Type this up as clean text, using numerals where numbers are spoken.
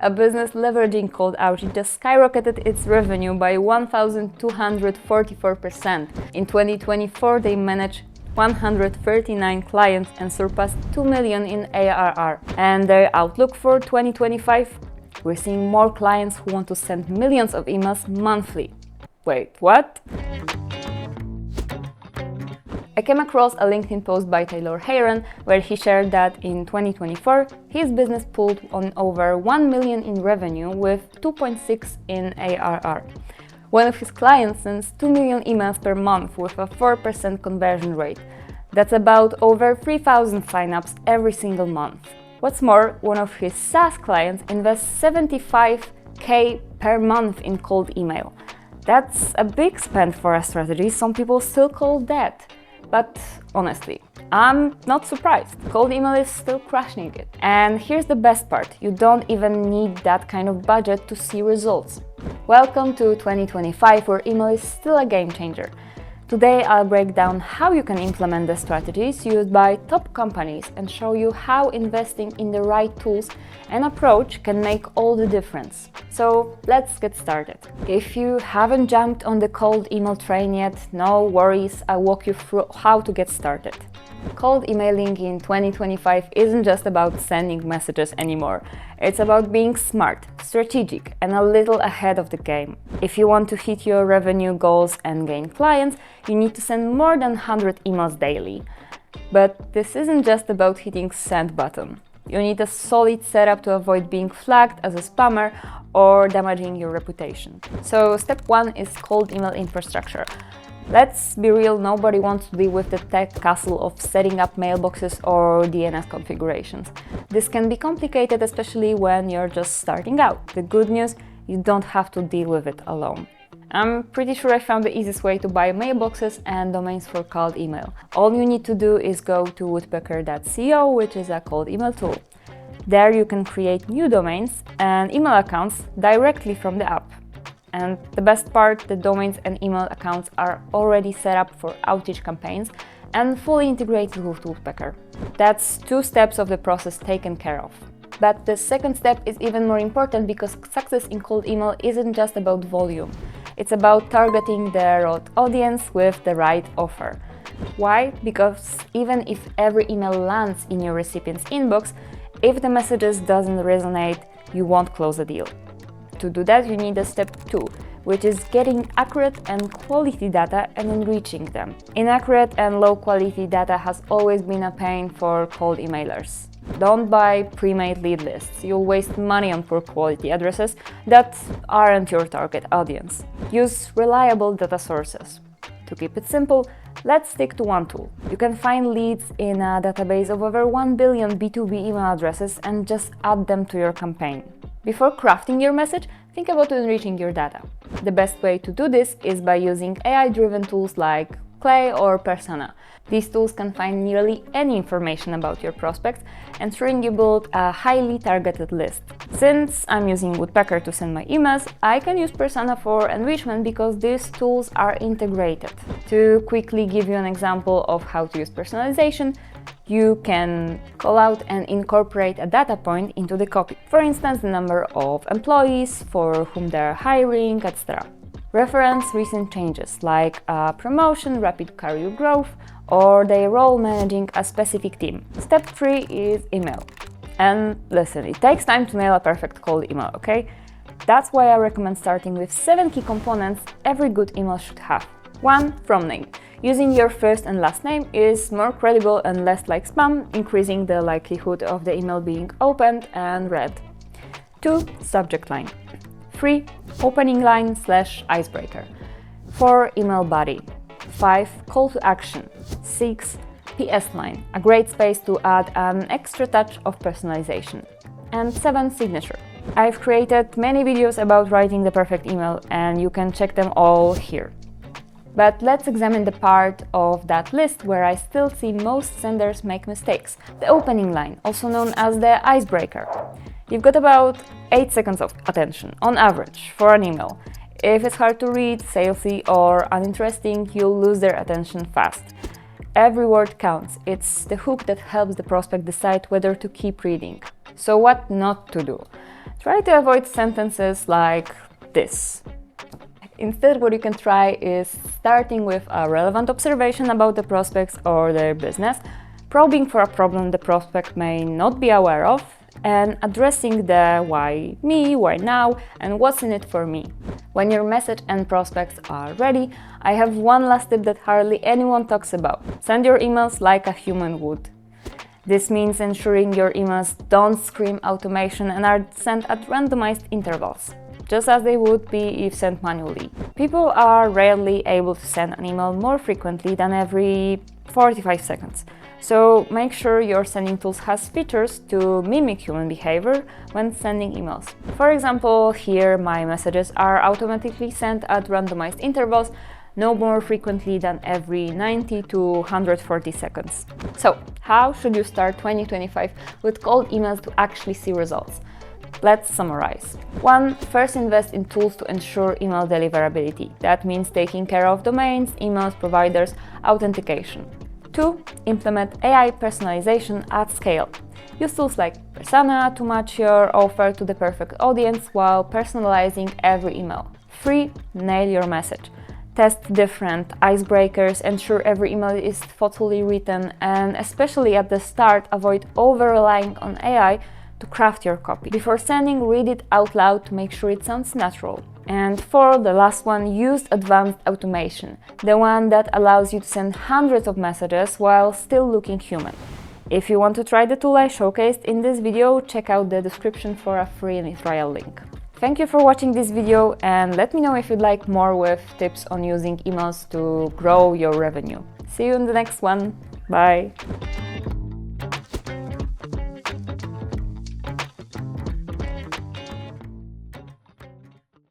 A business leveraging cold outreach just skyrocketed its revenue by 1,244%. In 2024, they managed 139 clients and surpassed 2 million in ARR. And their outlook for 2025? We're seeing more clients who want to send millions of emails monthly. Wait, what? I came across a LinkedIn post by Taylor Hayron where he shared that in 2024, his business pulled on over 1 million in revenue with 2.6 in ARR. One of his clients sends 2 million emails per month with a 4% conversion rate. That's about over 3,000 signups every single month. What's more, one of his SaaS clients invests 75K per month in cold email. That's a big spend for a strategy some people still call dead. But honestly, I'm not surprised. Cold email is still crushing it. And here's the best part. You don't even need that kind of budget to see results. Welcome to 2025, where email is still a game changer. Today, I'll break down how you can implement the strategies used by top companies and show you how investing in the right tools and approach can make all the difference. So let's get started. If you haven't jumped on the cold email train yet, no worries, I'll walk you through how to get started. Cold emailing in 2025 isn't just about sending messages anymore. It's about being smart, strategic, and a little ahead of the game. If you want to hit your revenue goals and gain clients, you need to send more than 100 emails daily. But this isn't just about hitting send button. You need a solid setup to avoid being flagged as a spammer or damaging your reputation. So step 1 is cold email infrastructure. Let's be real, nobody wants to deal with the tech castle of setting up mailboxes or DNS configurations. This can be complicated, especially when you're just starting out. The good news, you don't have to deal with it alone. I'm pretty sure I found the easiest way to buy mailboxes and domains for cold email. All you need to do is go to Woodpecker.co, which is a cold email tool. There you can create new domains and email accounts directly from the app. And the best part, the domains and email accounts are already set up for outreach campaigns and fully integrated with Woodpecker. That's 2 steps of the process taken care of. But the second step is even more important because success in cold email isn't just about volume. It's about targeting the right audience with the right offer. Why? Because even if every email lands in your recipient's inbox, if the messages doesn't resonate, you won't close the deal. To do that, you need a step 2, which is getting accurate and quality data and enriching them. Inaccurate and low quality data has always been a pain for cold emailers. Don't buy pre-made lead lists. You'll waste money on poor quality addresses that aren't your target audience. Use reliable data sources. To keep it simple, let's stick to one tool. You can find leads in a database of over 1 billion B2B email addresses and just add them to your campaign. Before crafting your message, think about enriching your data. The best way to do this is by using AI-driven tools like Clay or Persona. These tools can find nearly any information about your prospects, ensuring you build a highly targeted list. Since I'm using Woodpecker to send my emails, I can use Persona for enrichment because these tools are integrated. To quickly give you an example of how to use personalization, you can call out and incorporate a data point into the copy. For instance, the number of employees, for whom they're hiring, etc. Reference recent changes like a promotion, rapid career growth, or their role managing a specific team. Step 3 is email. And listen, it takes time to nail a perfect cold email, okay? That's why I recommend starting with 7 key components every good email should have. 1. From name. Using your first and last name is more credible and less like spam, increasing the likelihood of the email being opened and read. 2. Subject line. 3. Opening line / icebreaker. 4. Email body. 5. Call to action. 6. PS line, a great space to add an extra touch of personalization. And 7. Signature. I've created many videos about writing the perfect email and you can check them all here. But let's examine the part of that list where I still see most senders make mistakes. The opening line, also known as the icebreaker. You've got about 8 seconds of attention, on average, for an email. If it's hard to read, salesy, or uninteresting, you'll lose their attention fast. Every word counts. It's the hook that helps the prospect decide whether to keep reading. So what not to do? Try to avoid sentences like this. Instead, what you can try is starting with a relevant observation about the prospects or their business, probing for a problem the prospect may not be aware of, and addressing the why me, why now, and what's in it for me. When your message and prospects are ready, I have one last tip that hardly anyone talks about. Send your emails like a human would. This means ensuring your emails don't scream automation and are sent at randomized intervals, just as they would be if sent manually. People are rarely able to send an email more frequently than every 45 seconds. So make sure your sending tools has features to mimic human behavior when sending emails. For example, here my messages are automatically sent at randomized intervals, no more frequently than every 90 to 140 seconds. So, how should you start 2025 with cold emails to actually see results? Let's summarize. 1. First, invest in tools to ensure email deliverability. That means taking care of domains, emails, providers, authentication. 2. Implement AI personalization at scale. Use tools like Persona to match your offer to the perfect audience while personalizing every email. 3. Nail your message. Test different icebreakers, ensure every email is thoughtfully written, and especially at the start, avoid over-relying on AI to craft your copy. Before sending, read it out loud to make sure it sounds natural. And 4, the last one, use advanced automation, the one that allows you to send hundreds of messages while still looking human. If you want to try the tool I showcased in this video, check out the description for a free trial link. Thank you for watching this video, and let me know if you'd like more with tips on using emails to grow your revenue. See you in the next one. Bye!